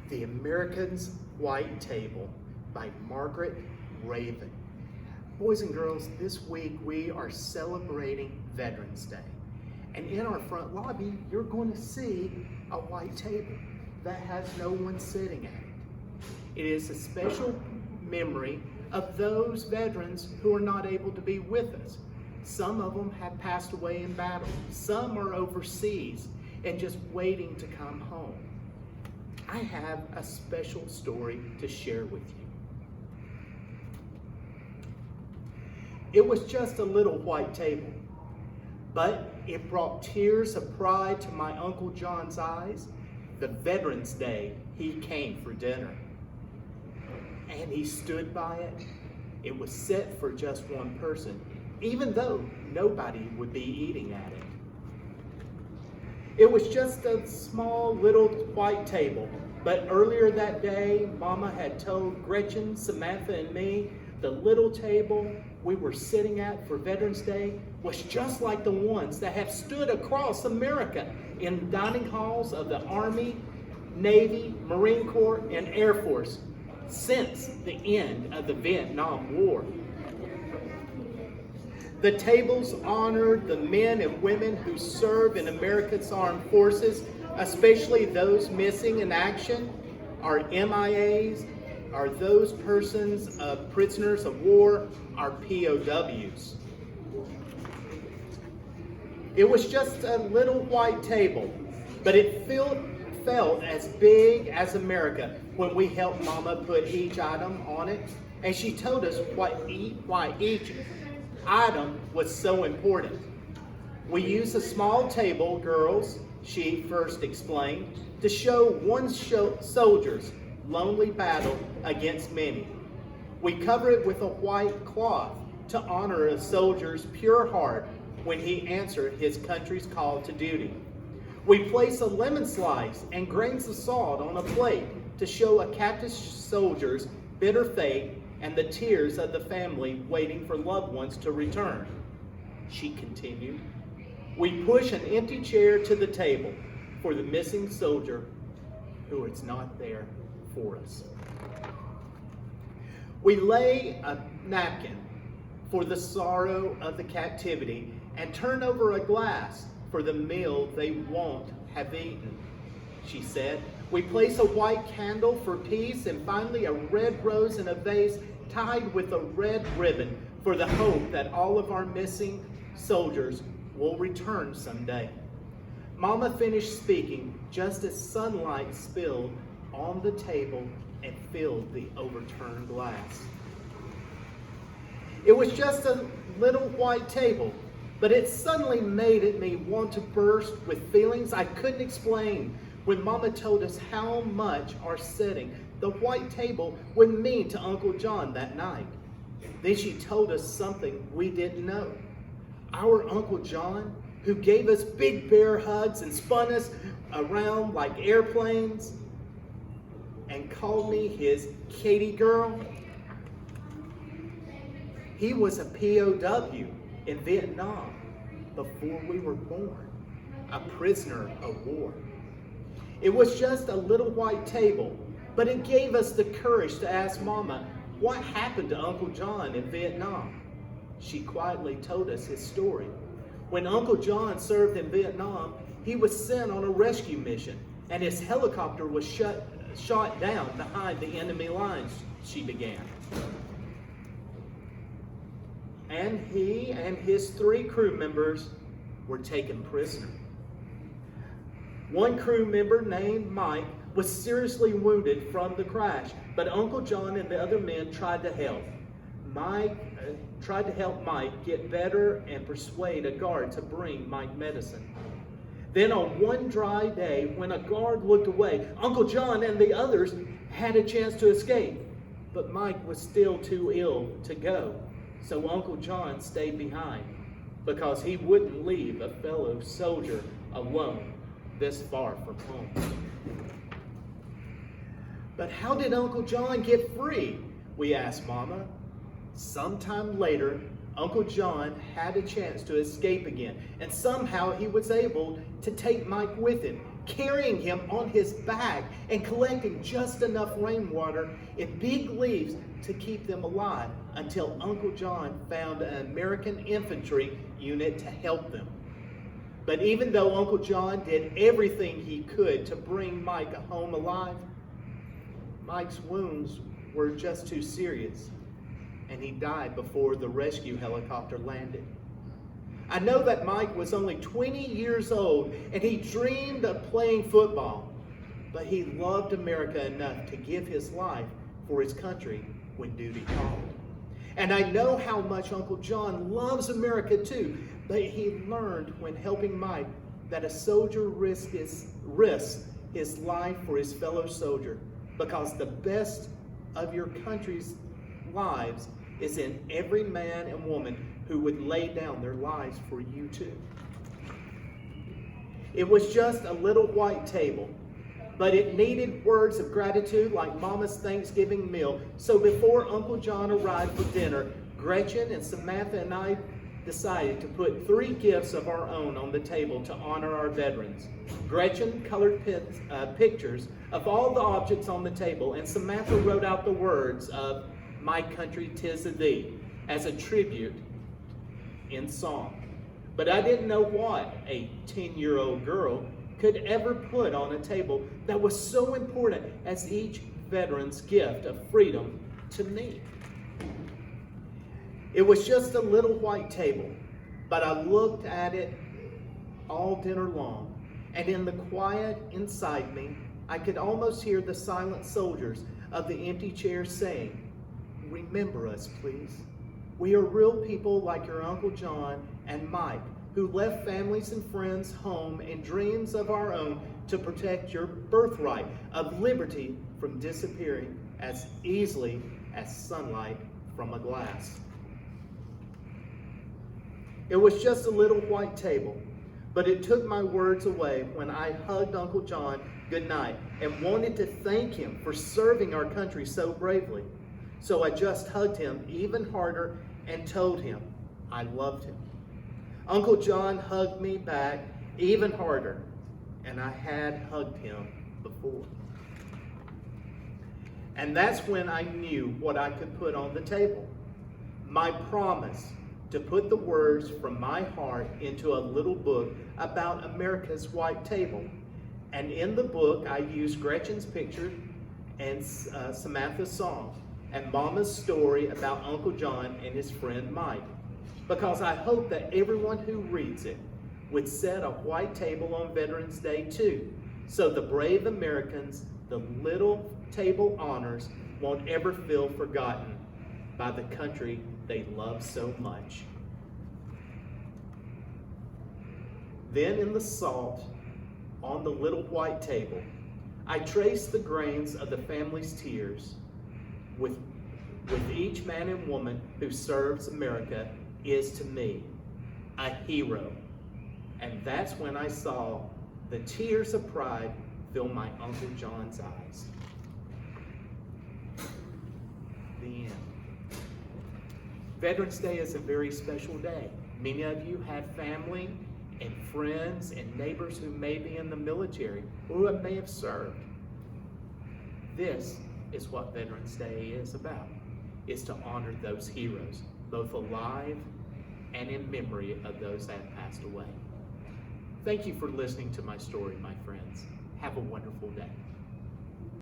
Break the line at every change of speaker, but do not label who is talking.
The American's White Table by Margaret Raven. Boys and girls, this week we are celebrating Veterans Day. And in our front lobby, you're going to see a white table that has no one sitting at it. It is a special memory of those veterans who are not able to be with us. Some of them have passed away in battle. Some are overseas and just waiting to come home. I have a special story to share with you. It was just a little white table, but it brought tears of pride to my Uncle John's eyes. The Veterans Day, he came for dinner. And he stood by it. It was set for just one person, even though nobody would be eating at it. It was just a small little white table, but earlier that day, Mama had told Gretchen, Samantha, and me the little table we were sitting at for Veterans Day was just like the ones that have stood across America in dining halls of the Army, Navy, Marine Corps, and Air Force since the end of the Vietnam War. The tables honored the men and women who serve in America's armed forces, especially those missing in action, our MIAs, are those persons, prisoners of war, our POWs. It was just a little white table, but it felt as big as America when we helped Mama put each item on it, and she told us why each item was so important. We use a small table, girls, she first explained, to show one soldier's lonely battle against many. We cover it with a white cloth to honor a soldier's pure heart when he answered his country's call to duty. We place a lemon slice and grains of salt on a plate to show a captive soldier's bitter fate and the tears of the family waiting for loved ones to return. She continued, we push an empty chair to the table for the missing soldier who is not there for us. We lay a napkin for the sorrow of the captivity and turn over a glass for the meal they won't have eaten, she said. We place a white candle for peace and finally a red rose in a vase tied with a red ribbon for the hope that all of our missing soldiers will return someday. Mama finished speaking just as sunlight spilled on the table and filled the overturned glass. It was just a little white table, but it suddenly made me want to burst with feelings I couldn't explain when Mama told us how much our setting, the white table, would mean to Uncle John that night. Then she told us something we didn't know. Our Uncle John, who gave us big bear hugs and spun us around like airplanes and called me his Katie girl, he was a POW in Vietnam before we were born, a prisoner of war. It was just a little white table, but it gave us the courage to ask Mama what happened to Uncle John in Vietnam. She quietly told us his story. When Uncle John served in Vietnam, he was sent on a rescue mission, and his helicopter was shot down behind the enemy lines, she began. And he and his 3 crew members were taken prisoner. One crew member named Mike was seriously wounded from the crash, but Uncle John and the other men tried to help. Mike get better and persuade a guard to bring Mike medicine. Then on one dry day, when a guard looked away, Uncle John and the others had a chance to escape, but Mike was still too ill to go. So Uncle John stayed behind because he wouldn't leave a fellow soldier alone this far from home. But how did Uncle John get free? We asked Mama. Sometime later, Uncle John had a chance to escape again, and somehow he was able to take Mike with him. carrying him on his back and collecting just enough rainwater in big leaves to keep them alive until Uncle John found an American infantry unit to help them. But even though Uncle John did everything he could to bring Mike home alive, Mike's wounds were just too serious, and he died before the rescue helicopter landed. I know that Mike was only 20 years old, and he dreamed of playing football, but he loved America enough to give his life for his country when duty called. And I know how much Uncle John loves America too, but he learned when helping Mike that a soldier risks his life for his fellow soldier, because the best of your country's lives is in every man and woman who would lay down their lives for you too. It was just a little white table, but it needed words of gratitude like Mama's Thanksgiving meal. So before Uncle John arrived for dinner, Gretchen and Samantha and I decided to put 3 gifts of our own on the table to honor our veterans. Gretchen colored pictures of all the objects on the table, and Samantha wrote out the words of "My Country 'Tis of Thee" as a tribute in song. But I didn't know what a 10-year-old girl could ever put on a table that was so important as each veteran's gift of freedom to me. It was just a little white table, but I looked at it all dinner long, and in the quiet inside me, I could almost hear the silent soldiers of the empty chairs saying, "Remember us, please. We are real people like your Uncle John and Mike, who left families and friends home and dreams of our own to protect your birthright of liberty from disappearing as easily as sunlight from a glass." It was just a little white table, but it took my words away when I hugged Uncle John goodnight and wanted to thank him for serving our country so bravely. So I just hugged him even harder and told him I loved him. Uncle John hugged me back even harder, and I had hugged him before. And that's when I knew what I could put on the table. My promise to put the words from my heart into a little book about America's white table. And in the book, I used Gretchen's picture and Samantha's song and Mama's story about Uncle John and his friend Mike, because I hope that everyone who reads it would set a white table on Veterans Day too, so the brave Americans the little table honors won't ever feel forgotten by the country they love so much. Then in the salt on the little white table, I traced the grains of the family's tears. With each man and woman who serves America is to me a hero. And that's when I saw the tears of pride fill my Uncle John's eyes. The end. Veterans Day is a very special day. Many of you have family and friends and neighbors who may be in the military or who may have served. This is what Veterans Day is about, is to honor those heroes, both alive and in memory of those that have passed away. Thank you for listening to my story, my friends. Have a wonderful day.